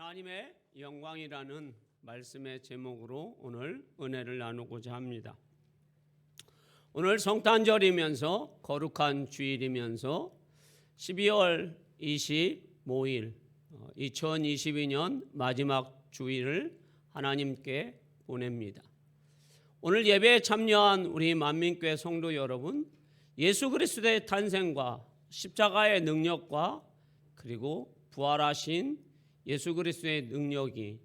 하나님의 영광이라는 말씀의 제목으로 오늘 은혜를 나누고자 합니다. 오늘 성탄절이면서 거룩한 주일이면서 12월 25일 2022년 마지막 주일을 하나님께 보냅니다. 오늘 예배에 참여한 우리 만민교회 성도 여러분, 예수 그리스도의 탄생과 십자가의 능력과 그리고 부활하신 예수 그리스도의 능력이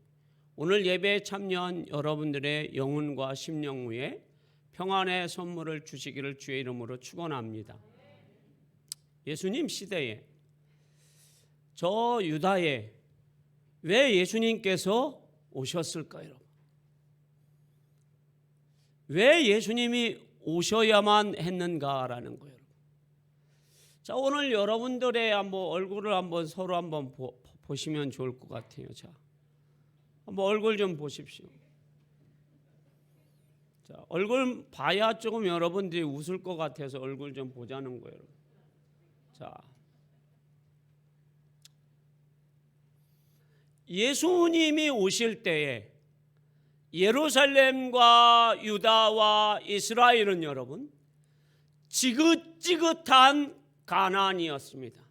오늘 예배에 참여한 여러분들의 영혼과 심령 위에 평안의 선물을 주시기를 주의 이름으로 축원합니다. 예수님 시대에 저 유다에 왜 예수님께서 오셨을까요, 여러분? 왜 예수님이 오셔야만 했는가라는 거예요. 자, 오늘 여러분들의 얼굴을 서로 보시면 좋을 것 같아요. 자, 한번 얼굴 좀 보십시오. 자, 얼굴 봐야 조금 여러분들이 웃을 것 같아서 얼굴 좀 보자는 거예요. 자, 예수님이 오실 때에 예루살렘과 유다와 이스라엘은 여러분 지긋지긋한 가나안이었습니다.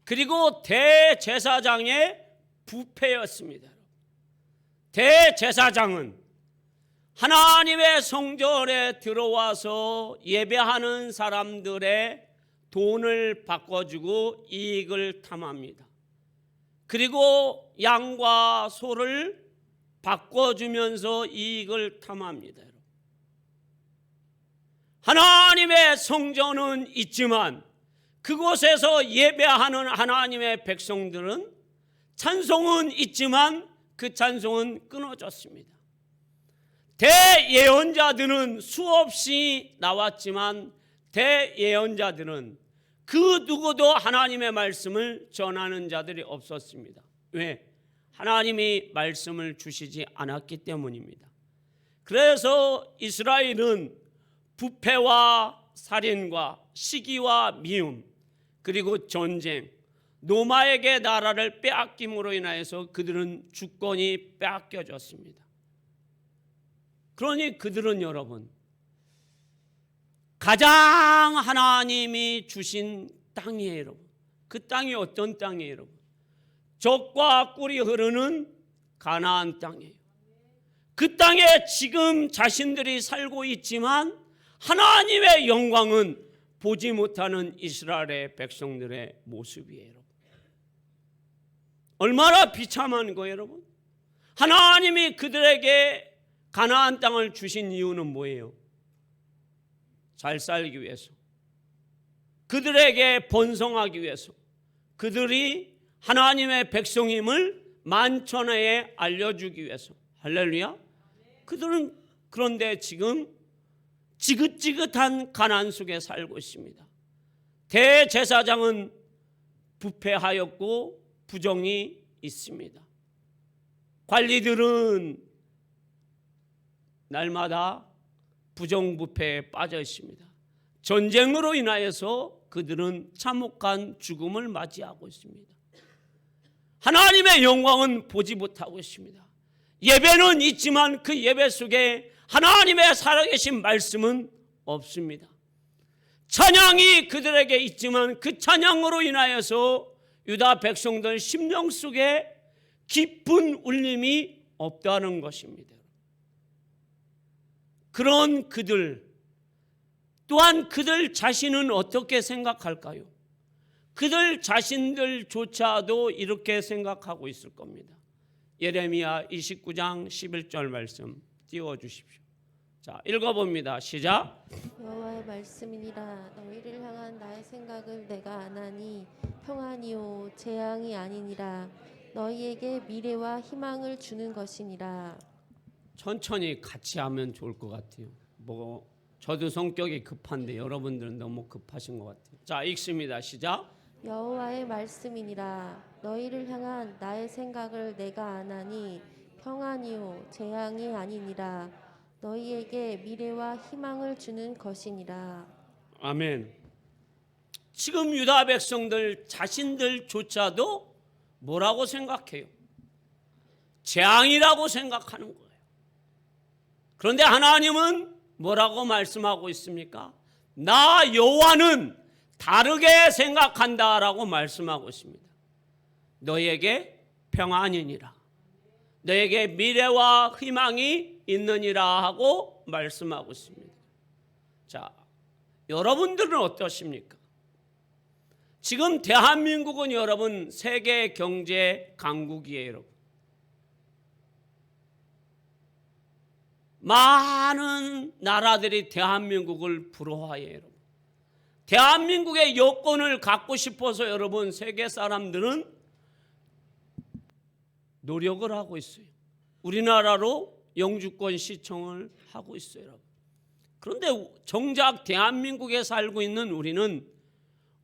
그리고 대제사장의 부패였습니다. 대제사장은 하나님의 성전에 들어와서 예배하는 사람들의 돈을 바꿔주고 이익을 탐합니다. 그리고 양과 소를 바꿔주면서 이익을 탐합니다. 하나님의 성전은 있지만 그곳에서 예배하는 하나님의 백성들은 찬송은 있지만 그 찬송은 끊어졌습니다. 대예언자들은 수없이 나왔지만 대예언자들은 그 누구도 하나님의 말씀을 전하는 자들이 없었습니다. 왜? 하나님이 말씀을 주시지 않았기 때문입니다. 그래서 이스라엘은 부패와 살인과 시기와 미움 그리고 전쟁, 노마에게 나라를 빼앗김으로 인하여서 그들은 주권이 빼앗겨졌습니다. 그러니 그들은 여러분 가장 하나님이 주신 땅이에요. 여러분, 그 땅이 어떤 땅이에요? 여러분, 젖과 꿀이 흐르는 가나안 땅이에요. 그 땅에 지금 자신들이 살고 있지만 하나님의 영광은 보지 못하는 이스라엘의 백성들의 모습이에요. 여러분, 얼마나 비참한 거예요. 여러분, 하나님이 그들에게 가나안 땅을 주신 이유는 뭐예요? 잘 살기 위해서, 그들에게 번성하기 위해서, 그들이 하나님의 백성임을 만천하에 알려주기 위해서. 할렐루야. 그들은 그런데 지금 지긋지긋한 가난 속에 살고 있습니다. 대제사장은 부패하였고 부정이 있습니다. 관리들은 날마다 부정부패에 빠져 있습니다. 전쟁으로 인하여서 그들은 참혹한 죽음을 맞이하고 있습니다. 하나님의 영광은 보지 못하고 있습니다. 예배는 있지만 그 예배 속에 하나님의 살아계신 말씀은 없습니다. 찬양이 그들에게 있지만 그 찬양으로 인하여서 유다 백성들 심령 속에 깊은 울림이 없다는 것입니다. 그런 그들 또한 그들 자신은 어떻게 생각할까요? 그들 자신들조차도 이렇게 생각하고 있을 겁니다. 예레미야 29장 11절 말씀 띄워주십시오. 자, 읽어봅니다. 시작. 여호와의 말씀이니라. 너희를 향한 나의 생각을 내가 아나니 평안이요 재앙이 아니니라. 너희에게 미래와 희망을 주는 것이니라. 천천히 같이 하면 좋을 것 같아요. 저도 성격이 급한데 여러분들은 너무 급하신 것 같아요. 자, 읽습니다. 시작. 여호와의 말씀이니라. 너희를 향한 나의 생각을 내가 아나니 평안이요 재앙이 아니니라. 너희에게 미래와 희망을 주는 것이니라. 아멘. 지금 유다 백성들 자신들조차도 뭐라고 생각해요? 재앙이라고 생각하는 거예요. 그런데 하나님은 뭐라고 말씀하고 있습니까? 나 여호와는 다르게 생각한다라고 말씀하고 있습니다. 너에게 평안이니라. 너에게 미래와 희망이 있느니라 하고 말씀하고 있습니다. 자, 여러분들은 어떠십니까? 지금 대한민국은 여러분 세계 경제 강국이에요, 여러분. 많은 나라들이 대한민국을 부러워해요, 여러분. 대한민국의 여권을 갖고 싶어서 여러분 세계 사람들은 노력을 하고 있어요. 우리나라로 영주권 시청을 하고 있어요, 여러분. 그런데 정작 대한민국에 살고 있는 우리는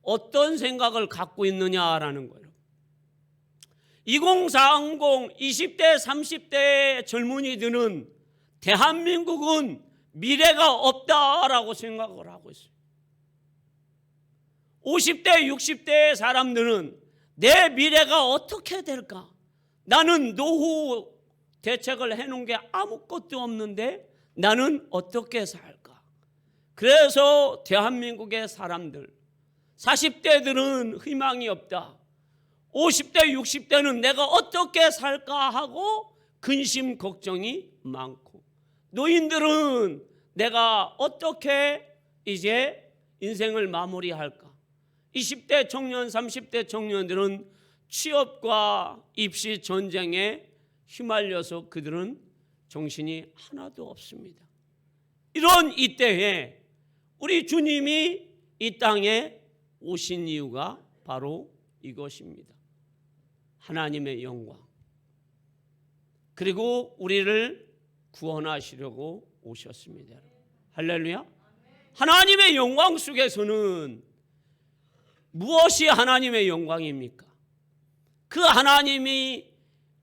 어떤 생각을 갖고 있느냐라는 거예요. 2030, 20대, 30대 젊은이들은 대한민국은 미래가 없다라고 생각을 하고 있어요. 50대, 60대 사람들은 내 미래가 어떻게 될까? 나는 노후 대책을 해놓은 게 아무것도 없는데 나는 어떻게 살까? 그래서 대한민국의 사람들 40대들은 희망이 없다. 50대, 60대는 내가 어떻게 살까 하고 근심, 걱정이 많고, 노인들은 내가 어떻게 이제 인생을 마무리할까? 20대 청년, 30대 청년들은 취업과 입시 전쟁에 휘말려서 그들은 정신이 하나도 없습니다. 이런 이때에 우리 주님이 이 땅에 오신 이유가 바로 이것입니다. 하나님의 영광, 그리고 우리를 구원하시려고 오셨습니다. 할렐루야. 하나님의 영광 속에서는 무엇이 하나님의 영광입니까? 그 하나님이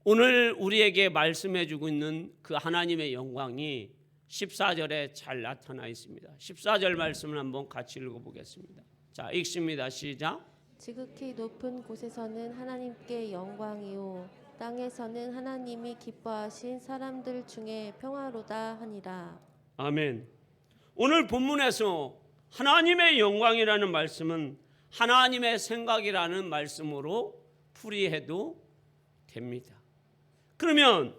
오늘 우리에게 말씀해 주고 있는 그 하나님의 영광이 14절에 잘 나타나 있습니다. 14절 말씀을 한번 같이 읽어보겠습니다. 자, 읽습니다. 시작. 지극히 높은 곳에서는 하나님께 영광이요 땅에서는 하나님이 기뻐하신 사람들 중에 평화로다 하니라. 아멘. 오늘 본문에서 하나님의 영광이라는 말씀은 하나님의 생각이라는 말씀으로 풀이해도 됩니다. 그러면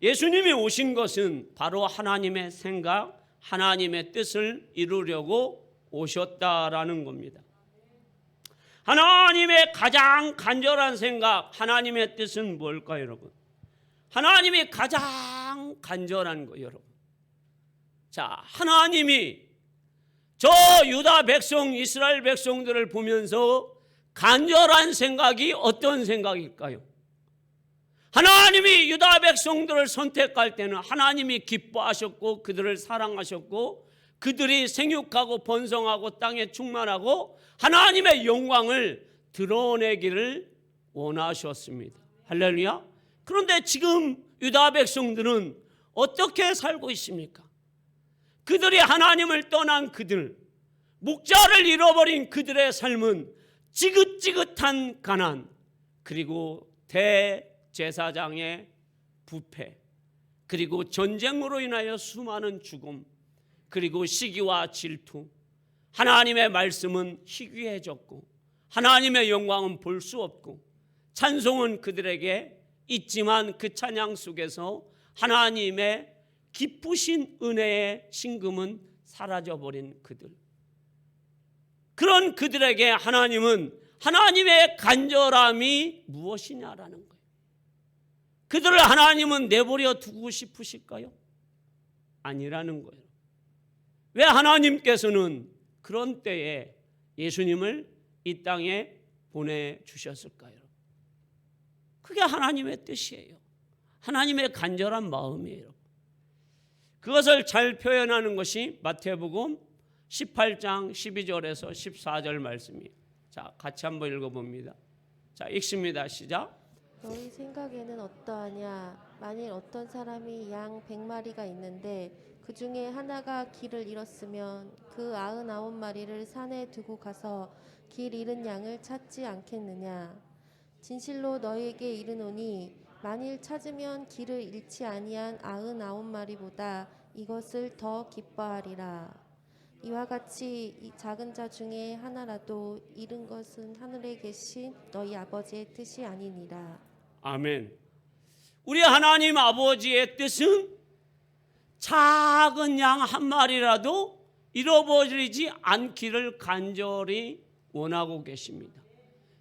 예수님이 오신 것은 바로 하나님의 생각, 하나님의 뜻을 이루려고 오셨다라는 겁니다. 하나님의 가장 간절한 생각, 하나님의 뜻은 뭘까요, 여러분? 하나님이 가장 간절한 거예요, 여러분. 자, 하나님이 저 유다 백성, 이스라엘 백성들을 보면서 간절한 생각이 어떤 생각일까요? 하나님이 유다 백성들을 선택할 때는 하나님이 기뻐하셨고 그들을 사랑하셨고 그들이 생육하고 번성하고 땅에 충만하고 하나님의 영광을 드러내기를 원하셨습니다. 할렐루야. 그런데 지금 유다 백성들은 어떻게 살고 있습니까? 그들이 하나님을 떠난 그들, 목자를 잃어버린 그들의 삶은 지긋지긋한 가난, 그리고 대제사장의 부패, 그리고 전쟁으로 인하여 수많은 죽음, 그리고 시기와 질투, 하나님의 말씀은 희귀해졌고 하나님의 영광은 볼 수 없고 찬송은 그들에게 있지만 그 찬양 속에서 하나님의 기쁘신 은혜의 신금은 사라져버린 그들, 그런 그들에게 하나님은 하나님의 간절함이 무엇이냐라는 거예요. 그들을 하나님은 내버려 두고 싶으실까요? 아니라는 거예요. 왜 하나님께서는 그런 때에 예수님을 이 땅에 보내주셨을까요? 그게 하나님의 뜻이에요. 하나님의 간절한 마음이에요. 그것을 잘 표현하는 것이 마태복음 18장 12절에서 14절 말씀이에요. 자, 같이 한번 읽어봅니다. 자, 읽습니다. 시작. 너희 생각에는 어떠하냐? 만일 어떤 사람이 양 100마리가 있는데 그 중에 하나가 길을 잃었으면 그 99마리를 산에 두고 가서 길 잃은 양을 찾지 않겠느냐? 진실로 너희에게 이르노니 만일 찾으면 길을 잃지 아니한 99마리보다 이것을 더 기뻐하리라. 이와 같이 이 작은 자 중에 하나라도 잃은 것은 하늘에 계신 너희 아버지의 뜻이 아니니라. 아멘. 우리 하나님 아버지의 뜻은 작은 양 한 마리라도 잃어버리지 않기를 간절히 원하고 계십니다.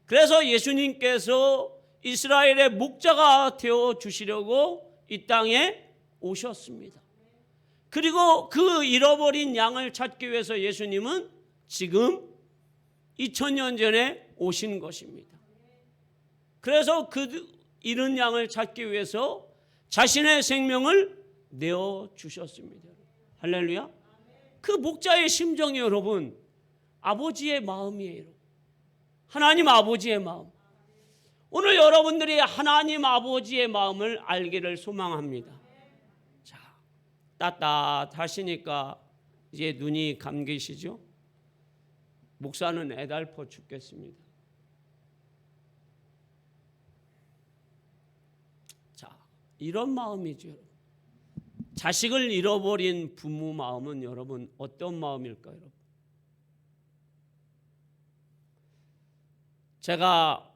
그래서 예수님께서 이스라엘의 목자가 되어 주시려고 이 땅에 오셨습니다. 그리고 그 잃어버린 양을 찾기 위해서 예수님은 지금 2000년 전에 오신 것입니다. 그래서 그 잃은 양을 찾기 위해서 자신의 생명을 내어주셨습니다. 할렐루야. 그 목자의 심정이 여러분 아버지의 마음이에요. 하나님 아버지의 마음. 오늘 여러분들이 하나님 아버지의 마음을 알기를 소망합니다. 자, 따뜻하시니까 이제 눈이 감기시죠? 목사는 애달퍼 죽겠습니다. 자, 이런 마음이죠. 여러분. 자식을 잃어버린 부모 마음은 여러분 어떤 마음일까요? 여러분? 제가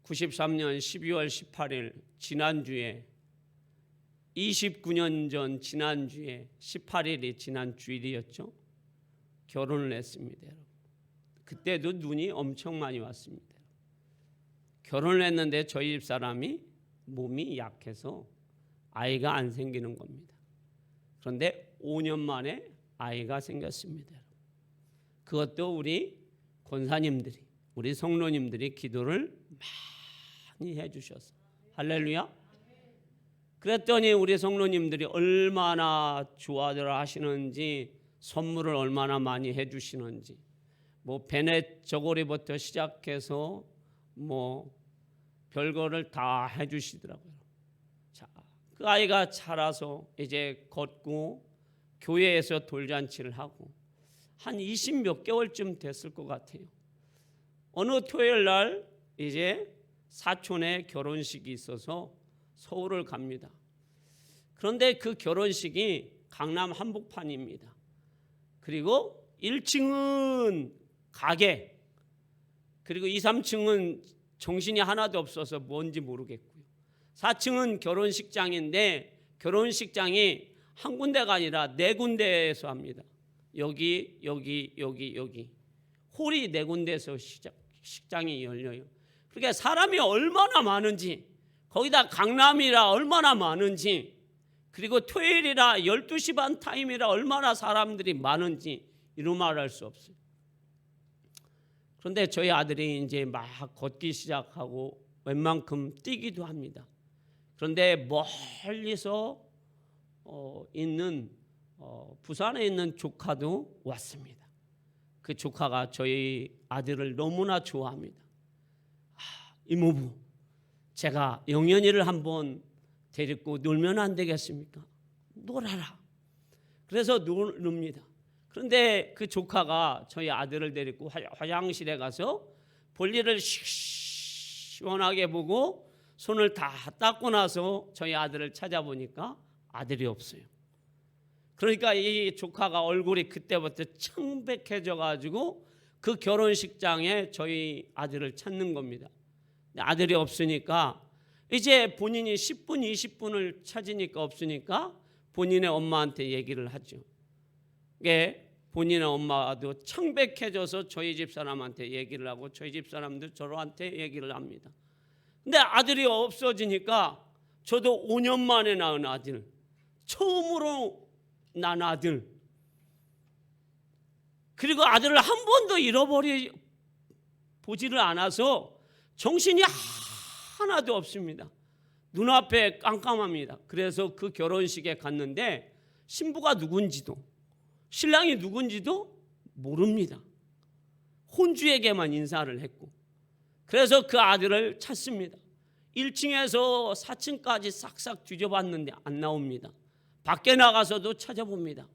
93년 12월 18일 지난주에 29년 전 지난주에 18일이 지난 주일이었죠. 결혼을 했습니다. 여러분. 그때도 눈이 엄청 많이 왔습니다. 결혼을 했는데 저희 집 사람이 몸이 약해서 아이가 안 생기는 겁니다. 그런데 5년 만에 아이가 생겼습니다. 그것도 우리 권사님들이 우리 성도님들이 기도를 많이 해주셨어요. 할렐루야. 그랬더니 우리 성도님들이 얼마나 좋아들 하시는지 선물을 얼마나 많이 해주시는지 뭐 베넷 저고리부터 시작해서 뭐 별거를 다 해주시더라고요. 자, 그 아이가 자라서 이제 걷고 교회에서 돌잔치를 하고 한 20몇 개월쯤 됐을 것 같아요. 어느 토요일 날 이제 사촌의 결혼식이 있어서 서울을 갑니다. 그런데 그 결혼식이 강남 한복판입니다. 그리고 1층은 가게, 그리고 2, 3층은 정신이 하나도 없어서 뭔지 모르겠고요. 4층은 결혼식장인데 결혼식장이 한 군데가 아니라 4군데에서 합니다. 여기 홀이 4군데에서 식장이 열려요. 그러니까 사람이 얼마나 많은지, 거기다 강남이라 얼마나 많은지, 그리고 토요일이라 12시 반 타임이라 얼마나 사람들이 많은지 이루 말할 수 없어요. 그런데 저희 아들이 이제 막 걷기 시작하고 웬만큼 뛰기도 합니다. 그런데 멀리서 있는 부산에 있는 조카도 왔습니다. 그 조카가 저희 아들을 너무나 좋아합니다. 이모부, 제가 영현이를 한번 데리고 놀면 안 되겠습니까? 놀아라. 그래서 놉니다. 그런데 그 조카가 저희 아들을 데리고 화장실에 가서 볼일을 시원하게 보고 손을 다 닦고 나서 저희 아들을 찾아보니까 아들이 없어요. 그러니까 이 조카가 얼굴이 그때부터 청백해져 가지고 그 결혼식장에 저희 아들을 찾는 겁니다. 아들이 없으니까 이제 본인이 10분 20분을 찾으니까 없으니까 본인의 엄마한테 얘기를 하죠. 이게 본인의 엄마도 청백해져서 저희 집 사람한테 얘기를 하고 저희 집 사람도 저한테 얘기를 합니다. 근데 아들이 없어지니까 저도 5년 만에 낳은 아들, 처음으로 난 아들, 그리고 아들을 한 번도 잃어버리 보지를 않아서 정신이 하나도 없습니다. 눈앞에 깜깜합니다. 그래서 그 결혼식에 갔는데 신부가 누군지도 신랑이 누군지도 모릅니다. 혼주에게만 인사를 했고, 그래서 그 아들을 찾습니다. 1층에서 4층까지 싹싹 뒤져봤는데 안 나옵니다. 밖에 나가서도 찾아봅니다.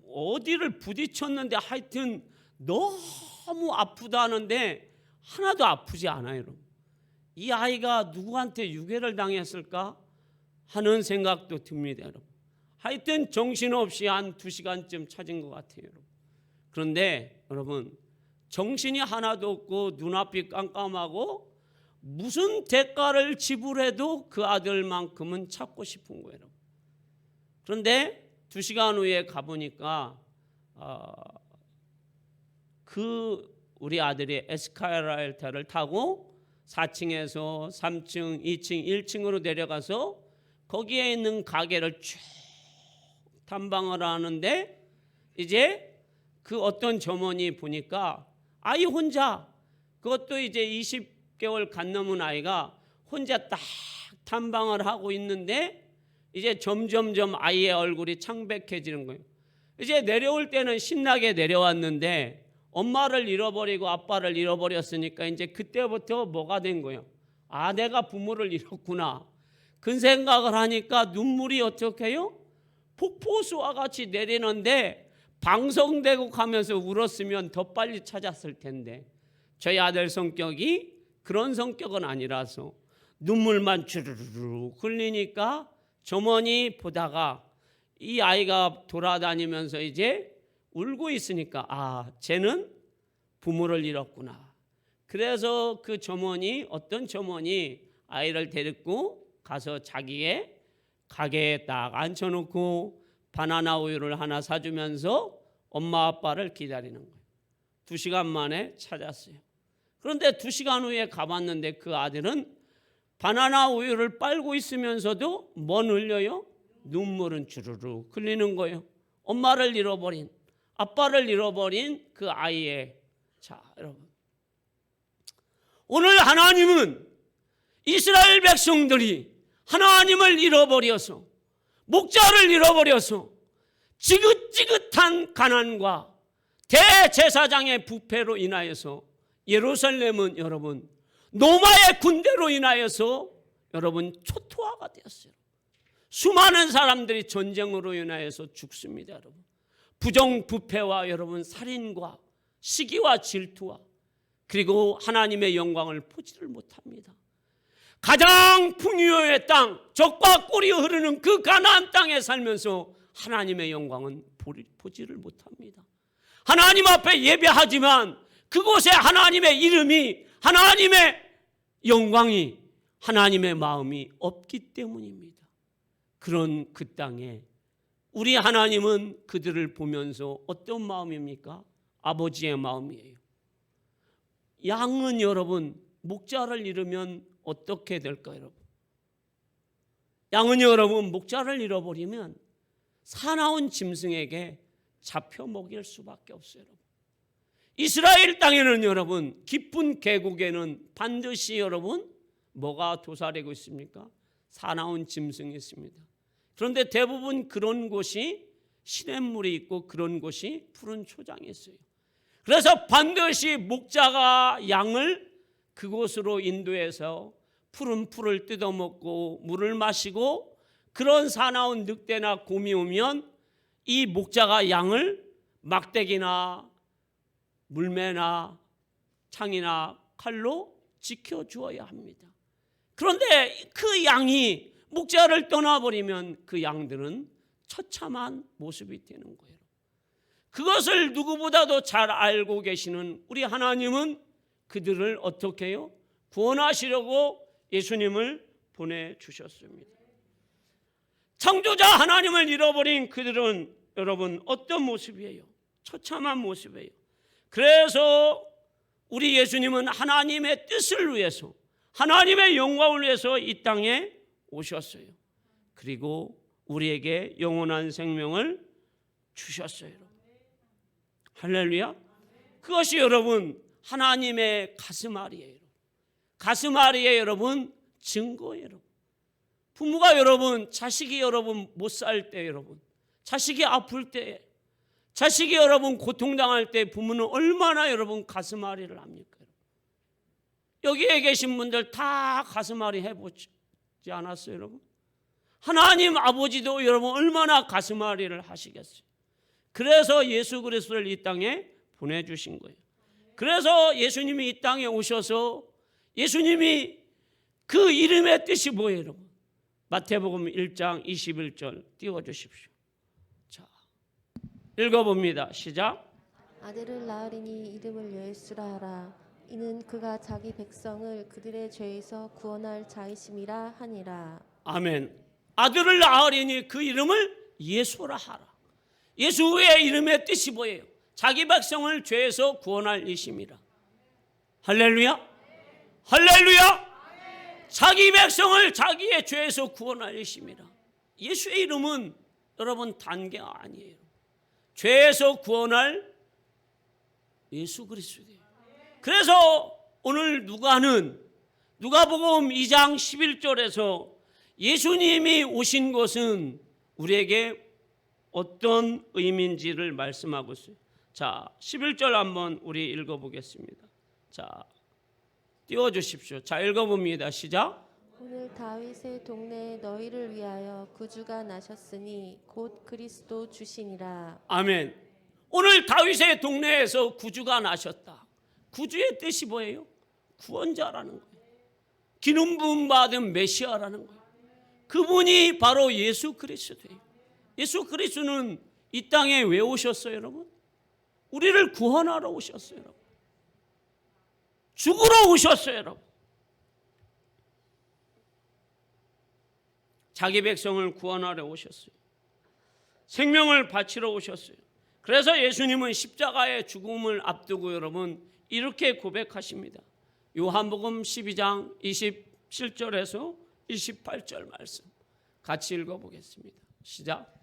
어디를 부딪혔는데 하여튼 너무 너무 아프다는데 하나도 아프지 않아요. 여러분. 이 아이가 누구한테 유괴를 당했을까 하는 생각도 듭니다. 여러분. 하여튼 정신없이 한 2시간쯤 찾은 것 같아요. 여러분. 그런데 여러분 정신이 하나도 없고 눈앞이 깜깜하고 무슨 대가를 지불해도 그 아들만큼은 찾고 싶은 거예요. 여러분. 그런데 2시간 후에 가보니까 우리 아들이 에스카레이터를 타고 4층에서 3층, 2층, 1층으로 내려가서 거기에 있는 가게를 쭉 탐방을 하는데 이제 그 어떤 점원이 보니까 아이 혼자, 그것도 이제 20개월 간 넘은 아이가 혼자 딱 탐방을 하고 있는데 이제 점점점 아이의 얼굴이 창백해지는 거예요. 이제 내려올 때는 신나게 내려왔는데 엄마를 잃어버리고 아빠를 잃어버렸으니까 이제 그때부터 뭐가 된 거예요? 아, 내가 부모를 잃었구나. 그 생각을 하니까 눈물이 어떻게 해요? 폭포수와 같이 내리는데 방송되고 가면서 울었으면 더 빨리 찾았을 텐데 저희 아들 성격이 그런 성격은 아니라서 눈물만 주르르 흘리니까 점원이 보다가 이 아이가 돌아다니면서 이제 울고 있으니까 아, 쟤는 부모를 잃었구나. 그래서 그 점원이 어떤 점원이 아이를 데리고 가서 자기의 가게에 딱 앉혀놓고 바나나 우유를 하나 사주면서 엄마 아빠를 기다리는 거예요. 2시간 만에 찾았어요. 그런데 2시간 후에 가봤는데 그 아들은 바나나 우유를 빨고 있으면서도 뭐 흘려요? 눈물은 주르르 흘리는 거예요. 엄마를 잃어버린, 아빠를 잃어버린 그 아이의. 자, 여러분, 오늘 하나님은 이스라엘 백성들이 하나님을 잃어버려서, 목자를 잃어버려서 지긋지긋한 가난과 대제사장의 부패로 인하여서 예루살렘은 여러분 로마의 군대로 인하여서 여러분 초토화가 되었어요. 수많은 사람들이 전쟁으로 인하여서 죽습니다. 여러분, 부정부패와 여러분 살인과 시기와 질투와 그리고 하나님의 영광을 보지를 못합니다. 가장 풍요의 땅, 젖과 꿀이 흐르는 그 가나안 땅에 살면서 하나님의 영광은 보지를 못합니다. 하나님 앞에 예배하지만 그곳에 하나님의 이름이, 하나님의 영광이, 하나님의 마음이 없기 때문입니다. 그런 그 땅에 우리 하나님은 그들을 보면서 어떤 마음입니까? 아버지의 마음이에요. 양은 여러분 목자를 잃으면 어떻게 될까요, 여러분? 양은 여러분 목자를 잃어버리면 사나운 짐승에게 잡혀 먹일 수밖에 없어요. 여러분. 이스라엘 땅에는 여러분 깊은 계곡에는 반드시 여러분 뭐가 도사리고 있습니까? 사나운 짐승이 있습니다. 그런데 대부분 그런 곳이 시냇물이 있고 그런 곳이 푸른 초장이 있어요. 그래서 반드시 목자가 양을 그곳으로 인도해서 푸른 풀을 뜯어먹고 물을 마시고 그런 사나운 늑대나 곰이 오면 이 목자가 양을 막대기나 물매나 창이나 칼로 지켜주어야 합니다. 그런데 그 양이 목자를 떠나버리면 그 양들은 처참한 모습이 되는 거예요. 그것을 누구보다도 잘 알고 계시는 우리 하나님은 그들을 어떻게 해요? 구원하시려고 예수님을 보내주셨습니다. 창조자 하나님을 잃어버린 그들은 여러분 어떤 모습이에요? 처참한 모습이에요. 그래서 우리 예수님은 하나님의 뜻을 위해서, 하나님의 영광을 위해서 이 땅에 오셨어요. 그리고 우리에게 영원한 생명을 주셨어요. 할렐루야. 그것이 여러분 하나님의 가슴앓이에요. 가슴앓이에 여러분 증거예요. 여러분. 부모가 여러분 자식이 여러분 못 살 때 여러분, 자식이 아플 때, 자식이 여러분 고통당할 때 부모는 얼마나 여러분 가슴앓이를 합니까? 여기에 계신 분들 다 가슴앓이 해보지 않았어요, 여러분? 하나님 아버지도 여러분 얼마나 가슴앓이를 하시겠어요? 그래서 예수 그리스도를 이 땅에 보내주신 거예요. 그래서 예수님이 이 땅에 오셔서 예수님이 그 이름의 뜻이 뭐예요, 여러분? 마태복음 1장 21절 띄워주십시오. 자, 읽어봅니다. 시작. 아들을 낳으리니 이름을 예수라 하라. 이는 그가 자기 백성을 그들의 죄에서 구원할 자이심이라 하니라. 아멘. 아들을 낳으리니 그 이름을 예수라 하라. 예수의 이름의 뜻이 뭐예요? 자기 백성을 죄에서 구원할 이심이라. 할렐루야. 할렐루야. 자기 백성을 자기의 죄에서 구원할 이심이라. 예수의 이름은 여러분 단계가 아니에요. 죄에서 구원할 예수 그리스도예요. 그래서 오늘 누가복음 2장 11절에서 예수님이 오신 것은 우리에게 어떤 의미인지를 말씀하고 있어요. 자, 11절 한번 우리 읽어보겠습니다. 자, 띄워주십시오. 자, 읽어봅니다. 시작. 오늘 다윗의 동네에 너희를 위하여 구주가 나셨으니 곧 그리스도 주시니라. 아멘. 오늘 다윗의 동네에서 구주가 나셨다. 구주의 뜻이 뭐예요? 구원자라는 거예요. 기름 부음 받은 메시아라는 거예요. 그분이 바로 예수 그리스도예요. 예수 그리스도는 이 땅에 왜 오셨어요, 여러분? 우리를 구원하러 오셨어요, 여러분. 죽으러 오셨어요, 여러분. 자기 백성을 구원하러 오셨어요. 생명을 바치러 오셨어요. 그래서 예수님은 십자가의 죽음을 앞두고 여러분 이렇게 고백하십니다. 요한복음 12장 27절에서 28절 말씀 같이 읽어보겠습니다. 시작.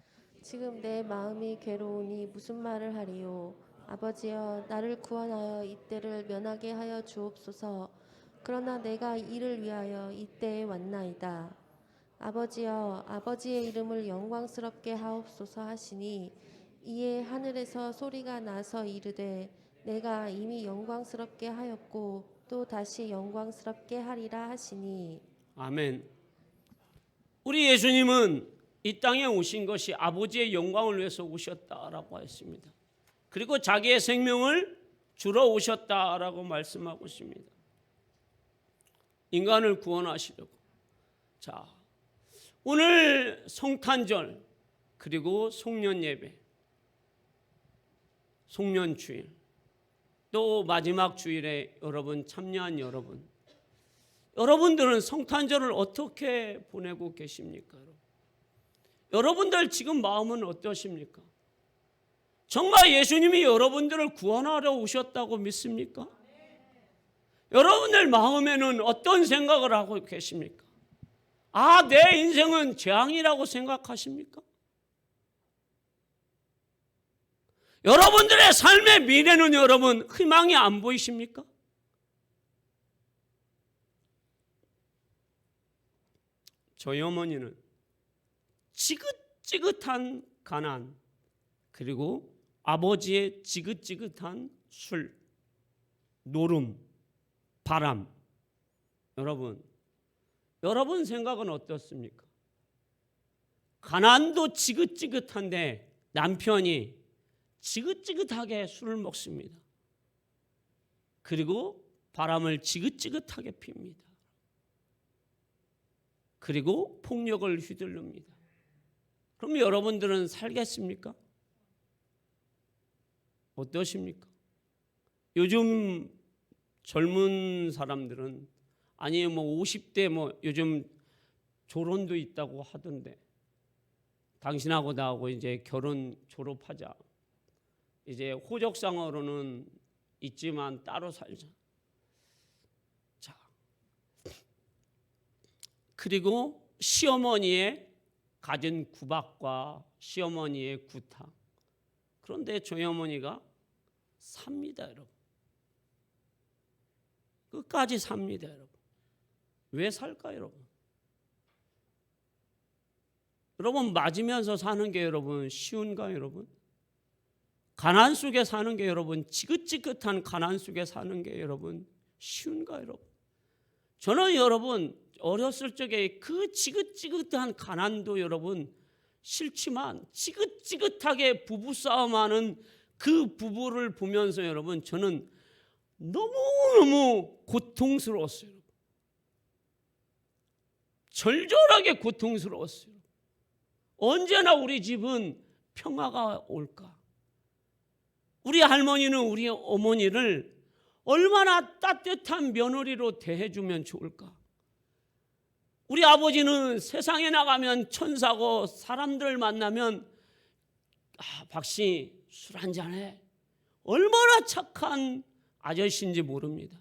지금 내 마음이 괴로우니 무슨 말을 하리요. 아버지여 나를 구원하여 이때를 면하게 하여 주옵소서. 그러나 내가 이를 위하여 이때에 왔나이다. 아버지여 아버지의 이름을 영광스럽게 하옵소서 하시니 이에 하늘에서 소리가 나서 이르되 내가 이미 영광스럽게 하였고 또 다시 영광스럽게 하리라 하시니. 아멘. 우리 예수님은 이 땅에 오신 것이 아버지의 영광을 위해서 오셨다라고 했습니다. 그리고 자기의 생명을 주러 오셨다라고 말씀하고 있습니다. 인간을 구원하시려고. 자, 오늘 성탄절 그리고 송년 예배, 송년 주일, 또 마지막 주일에 여러분 참여한 여러분들은 성탄절을 어떻게 보내고 계십니까? 여러분들 지금 마음은 어떠십니까? 정말 예수님이 여러분들을 구원하러 오셨다고 믿습니까? 여러분들 마음에는 어떤 생각을 하고 계십니까? 아, 내 인생은 재앙이라고 생각하십니까? 여러분들의 삶의 미래는 여러분 희망이 안 보이십니까? 저희 어머니는 지긋지긋한 가난 그리고 아버지의 지긋지긋한 술, 노름, 바람. 여러분 생각은 어떻습니까? 가난도 지긋지긋한데 남편이 지긋지긋하게 술을 먹습니다. 그리고 바람을 지긋지긋하게 핍니다. 그리고 폭력을 휘둘릅니다. 그럼 여러분들은 살겠습니까? 어떠십니까? 요즘 젊은 사람들은 아니 50대 요즘 졸혼도 있다고 하던데 당신하고 나하고 이제 결혼 졸업하자. 이제 호적상으로는 있지만 따로 살자. 자, 그리고 시어머니의 갖은 구박과 시어머니의 구타. 그런데 저희 어머니가 삽니다, 여러분. 끝까지 삽니다, 여러분. 왜 살까요, 여러분? 여러분 맞으면서 사는 게 여러분 쉬운가요, 여러분? 가난 속에 사는 게 여러분 지긋지긋한 가난 속에 사는 게 여러분 쉬운가요, 여러분? 저는 여러분 어렸을 적에 그 지긋지긋한 가난도 여러분 싫지만 지긋지긋하게 부부싸움하는 그 부부를 보면서 여러분 저는 너무너무 고통스러웠어요. 절절하게 고통스러웠어요. 언제나 우리 집은 평화가 올까? 우리 할머니는 우리 어머니를 얼마나 따뜻한 며느리로 대해주면 좋을까? 우리 아버지는 세상에 나가면 천사고 사람들 만나면 박씨 술 한잔해. 얼마나 착한 아저씨인지 모릅니다.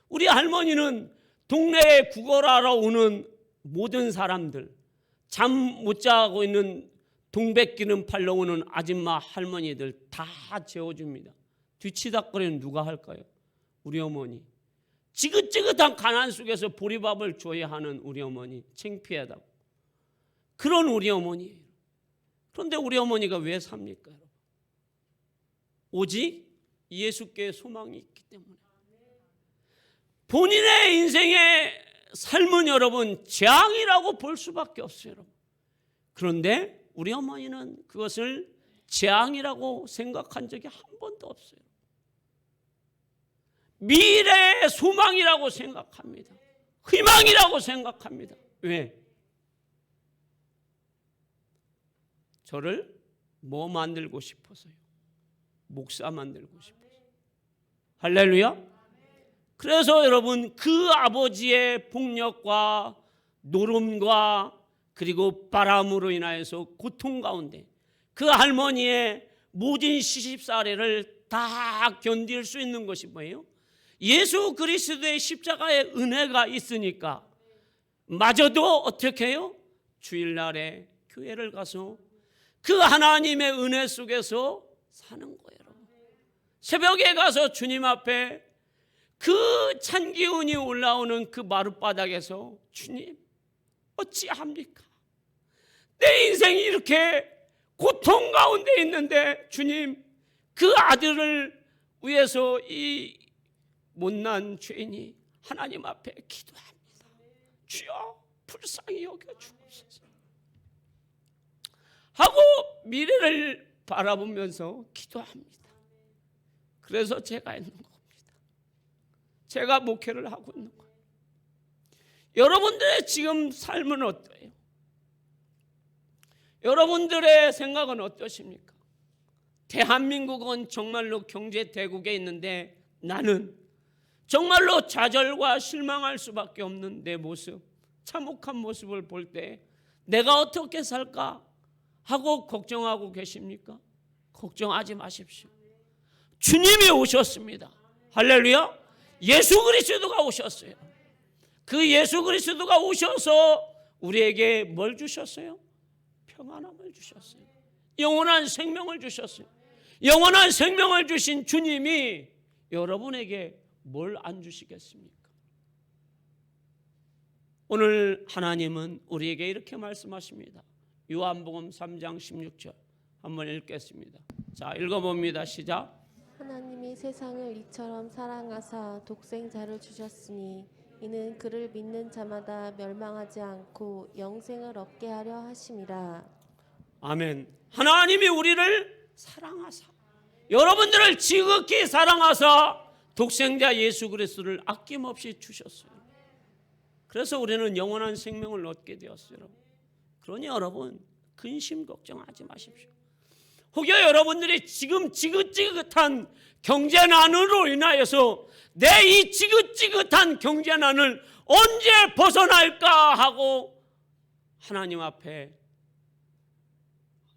우리 할머니는 동네에 구걸하러 오는 모든 사람들, 잠 못 자고 있는 동백기름 팔러 오는 아줌마 할머니들 다 재워줍니다. 뒤치다거리는 누가 할까요? 우리 어머니. 지긋지긋한 가난 속에서 보리밥을 줘야 하는 우리 어머니, 창피하다고. 그런 우리 어머니예요. 그런데 우리 어머니가 왜 삽니까, 여러분? 오직 예수께 소망이 있기 때문에. 본인의 인생의 삶은 여러분 재앙이라고 볼 수밖에 없어요, 여러분. 그런데 우리 어머니는 그것을 재앙이라고 생각한 적이 한 번도 없어요. 미래의 소망이라고 생각합니다. 희망이라고 생각합니다. 왜? 저를 뭐 만들고 싶어서요? 목사 만들고 싶어서. 할렐루야. 그래서 여러분 그 아버지의 폭력과 노름과 그리고 바람으로 인하여서 고통 가운데 그 할머니의 모진 시집살이를 다 견딜 수 있는 것이 뭐예요? 예수 그리스도의 십자가의 은혜가 있으니까 마저도 어떻게 해요? 주일날에 교회를 가서 그 하나님의 은혜 속에서 사는 거예요. 새벽에 가서 주님 앞에 그 찬 기운이 올라오는 그 마룻바닥에서 주님 어찌합니까? 내 인생이 이렇게 고통 가운데 있는데 주님 그 아들을 위해서 이 못난 죄인이 하나님 앞에 기도합니다. 주여 불쌍히 여겨주옵소서 하고 미래를 바라보면서 기도합니다. 그래서 제가 있는 겁니다. 제가 목회를 하고 있는 거예요. 여러분들의 지금 삶은 어때요? 여러분들의 생각은 어떠십니까? 대한민국은 정말로 경제 대국에 있는데 나는 정말로 좌절과 실망할 수밖에 없는 내 모습, 참혹한 모습을 볼 때 내가 어떻게 살까 하고 걱정하고 계십니까? 걱정하지 마십시오. 주님이 오셨습니다. 할렐루야. 예수 그리스도가 오셨어요. 그 예수 그리스도가 오셔서 우리에게 뭘 주셨어요? 평안함을 주셨어요. 영원한 생명을 주셨어요. 영원한 생명을 주신 주님이 여러분에게 뭘 안 주시겠습니까? 오늘 하나님은 우리에게 이렇게 말씀하십니다. 요한복음 3장 16절 한번 읽겠습니다. 자, 읽어봅니다. 시작. 하나님이 세상을 이처럼 사랑하사 독생자를 주셨으니 이는 그를 믿는 자마다 멸망하지 않고 영생을 얻게 하려 하심이라. 아멘. 하나님이 우리를 사랑하사 여러분들을 지극히 사랑하사 독생자 예수 그리스도를 아낌없이 주셨어요. 그래서 우리는 영원한 생명을 얻게 되었어요. 그러니 여러분 근심 걱정하지 마십시오. 혹여 여러분들이 지금 지긋지긋한 경제난으로 인하여서 내 이 지긋지긋한 경제난을 언제 벗어날까 하고 하나님 앞에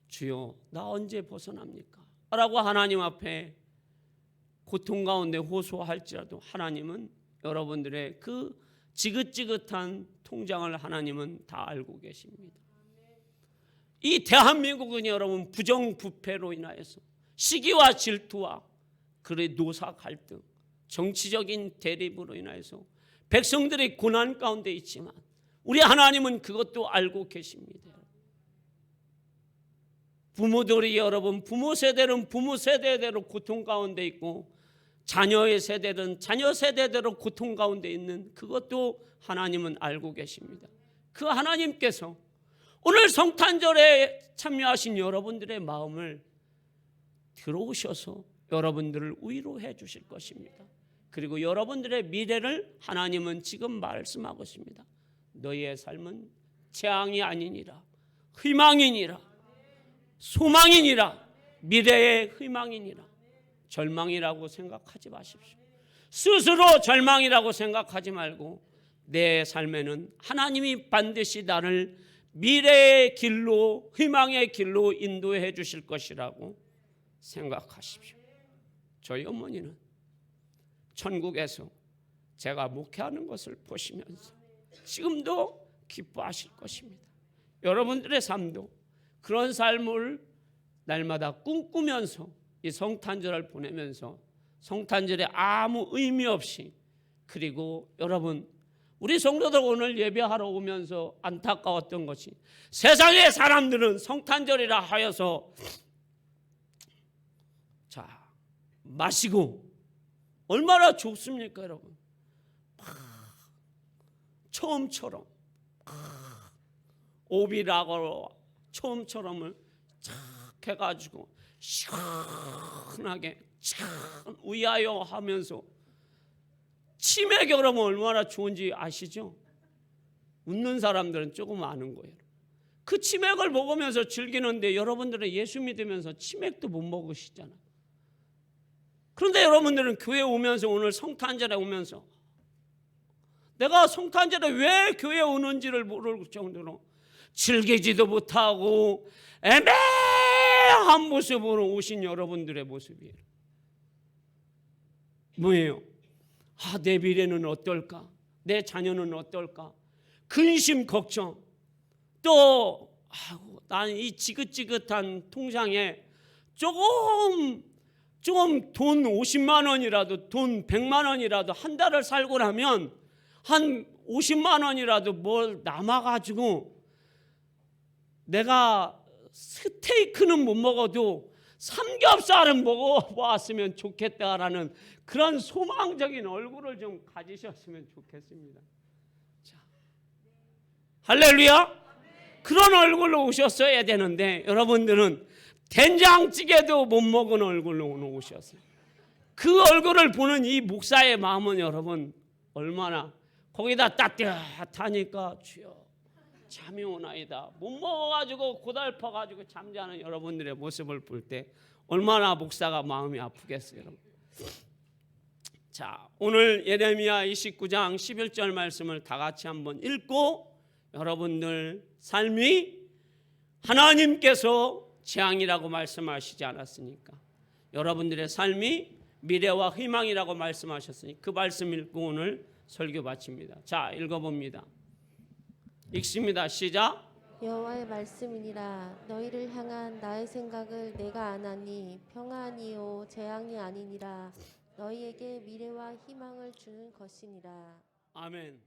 주여 나 언제 벗어납니까? 라고 하나님 앞에 고통 가운데 호소할지라도 하나님은 여러분들의 그 지긋지긋한 통장을 하나님은 다 알고 계십니다. 이 대한민국은 여러분 부정부패로 인하여서 시기와 질투와 그의 노사 갈등, 정치적인 대립으로 인하여서 백성들의 고난 가운데 있지만 우리 하나님은 그것도 알고 계십니다. 부모들이 여러분 부모 세대는 부모 세대대로 고통 가운데 있고 자녀의 세대는 자녀 세대대로 고통 가운데 있는 그것도 하나님은 알고 계십니다. 그 하나님께서 오늘 성탄절에 참여하신 여러분들의 마음을 들어오셔서 여러분들을 위로해 주실 것입니다. 그리고 여러분들의 미래를 하나님은 지금 말씀하고 있습니다. 너희의 삶은 재앙이 아니니라, 희망이니라, 소망이니라, 미래의 희망이니라. 절망이라고 생각하지 마십시오. 스스로 절망이라고 생각하지 말고 내 삶에는 하나님이 반드시 나를 미래의 길로, 희망의 길로 인도해 주실 것이라고 생각하십시오. 저희 어머니는 천국에서 제가 목회하는 것을 보시면서 지금도 기뻐하실 것입니다. 여러분들의 삶도 그런 삶을 날마다 꿈꾸면서 이 성탄절을 보내면서 성탄절에 아무 의미 없이, 그리고 여러분 우리 성도들 오늘 예배하러 오면서 안타까웠던 것이 세상의 사람들은 성탄절이라 하여서 자 마시고 얼마나 좋습니까 여러분. 처음처럼 오비라고 처음처럼을 착 해가지고 시원하게 참 위하여 하면서 치맥이 그러면 얼마나 좋은지 아시죠? 웃는 사람들은 조금 아는 거예요. 그 치맥을 먹으면서 즐기는데 여러분들은 예수 믿으면서 치맥도 못 먹으시잖아. 그런데 여러분들은 교회 오면서 오늘 성탄절에 오면서 내가 성탄절에 왜 교회에 오는지를 모를 정도로 즐기지도 못하고 애매한 모습으로 오신 여러분들의 모습이에요. 뭐예요? 내 미래는 어떨까? 내 자녀는 어떨까? 근심 걱정. 또 나는 이 지긋지긋한 통장에 조금 돈 50만 원이라도 돈 100만 원이라도 한 달을 살고 나면 한 50만 원이라도 뭘 남아가지고 내가 스테이크는 못 먹어도 삼겹살은 먹어보았으면 좋겠다라는 그런 소망적인 얼굴을 좀 가지셨으면 좋겠습니다. 자, 할렐루야. 그런 얼굴로 오셨어야 되는데 여러분들은 된장찌개도 못 먹은 얼굴로 오늘 오셨어요. 그 얼굴을 보는 이 목사의 마음은 여러분 얼마나, 거기다 따뜻하니까 주여 잠이 오나이다 못 먹어가지고 고달퍼가지고 잠자는 여러분들의 모습을 볼 때 얼마나 목사가 마음이 아프겠어요 여러분. 자, 오늘 예레미야 29장 11절 말씀을 다 같이 한번 읽고 여러분들 삶이 하나님께서 재앙이라고 말씀하시지 않았습니까? 여러분들의 삶이 미래와 희망이라고 말씀하셨으니 그 말씀 읽고 오늘 설교 마칩니다. 자, 읽어봅니다. 읽습니다. 시작. 여호와의 말씀이니라. 너희를 향한 나의 생각을 내가 아나니 평안이요 재앙이 아니니라. 너희에게 미래와 희망을 주는 것이니라. 아멘.